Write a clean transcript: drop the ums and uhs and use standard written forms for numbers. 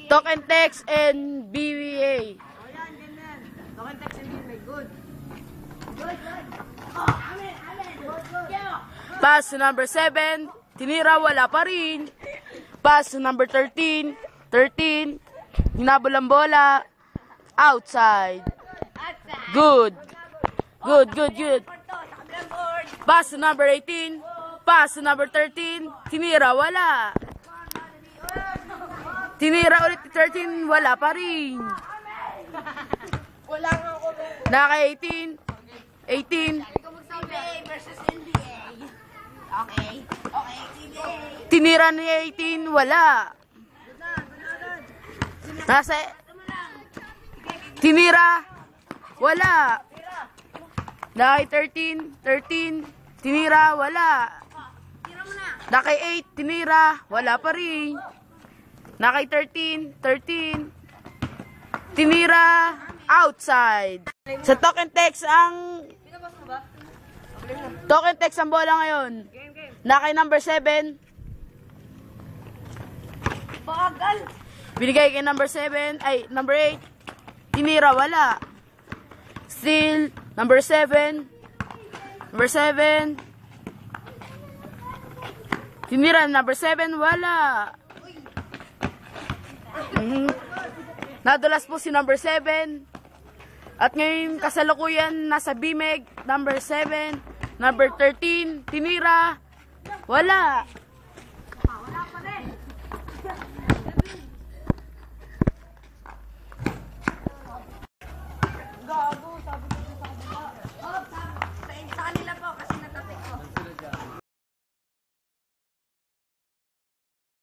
Talk and text and BBA. Oh, yan, ganyan. Talk and text and BBA. Good. Good, good. Oh, amen, amen. Good, good. Pass to number 7. Tinira, wala pa rin. Pass to number 13. 13. Hinabol ang bola. Outside. Good. Good, good, good. Pass to number 18. Pass to number 13. Tinira, wala. Tinira ulit 13. Wala pa rin. Wala nga ako. Naka 18. 18. CBA versus NBA. Okay. Okay, CBA. Tinira ni 18. Wala. Nasa... Tinira. Wala. Naka 13. 13. Tinira. Wala. Naka 8. Tinira. Wala pa rin. Naka 13. 13. Tinira. Outside. Sa talk and text ang... Talk and text ang bola ngayon. Naka number 7. Bagal. Binigay kay number 7. Ay, number 8. Tinira, wala. Still, number 7. Number 7. Tinira, number 7, wala. Nadulas po si number 7. At ngayon, kasalukuyan, nasa BMEG, number 7. Number 13, tinira, wala.